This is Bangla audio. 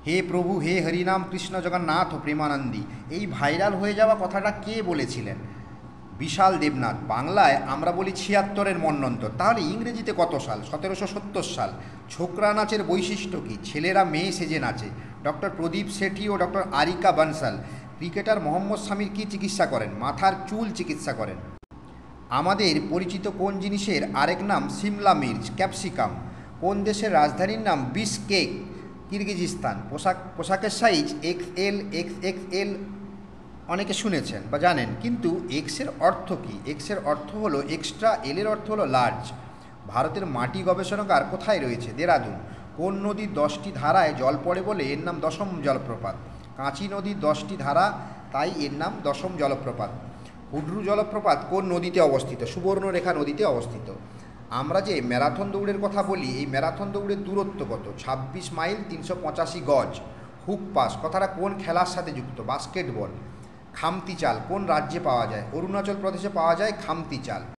হে প্রভু হে হরিনাম কৃষ্ণ জগন্নাথ প্রেমানন্দী, এই ভাইরাল হয়ে যাওয়া কথাটা কে বলেছিলেন? বিশাল দেবনাথ। বাংলায় আমরা বলি ৭৬-এর মন্বন্তর, তাহলে ইংরেজিতে কত সাল? ১৭৭০ সাল। ছোকরা নাচের বৈশিষ্ট্য কী? ছেলেরা মেয়ে সেজে নাচে। ডক্টর প্রদীপ সেঠি ও ডক্টর আরিকা বানসাল ক্রিকেটার মোহাম্মদ শামির কী চিকিৎসা করেন? মাথার চুল চিকিৎসা করেন। আমাদের পরিচিত কোন জিনিসের আরেক নাম সিমলা মির্চ, ক্যাপসিকাম? কোন দেশের রাজধানীর নাম বিশকেক, কিরগিজস্তান? পোশাকের সাইজ XL XXL অনেকে শুনেছেন বা জানেন, কিন্তু এক্সের অর্থ কী? এক্সের অর্থ হলো এক্সট্রা, এলের অর্থ হলো লার্জ। ভারতের মাটি গবেষণাগার কোথায় রয়েছে? দেরাদুন। কোন নদীর 10টি ধারায় জল পড়ে বলে এর নাম দশম জলপ্রপাত? কাঁচি নদীর 10টি ধারা, তাই এর নাম দশম জলপ্রপাত। হুড্রু জলপ্রপাত কোন নদীতে অবস্থিত? সুবর্ণরেখা নদীতে অবস্থিত। আমরা যে ম্যারাথন দৌড়ের কথা বলি, এই ম্যারাথন দৌড়ের দূরত্ব কত? ২৬ মাইল ৩৮৫ গজ। হুক পাস কথাটা কোন খেলার সাথে যুক্ত? বাস্কেটবল। খামতি চাল কোন রাজ্যে পাওয়া যায়? অরুণাচল প্রদেশে পাওয়া যায় খামতি চাল।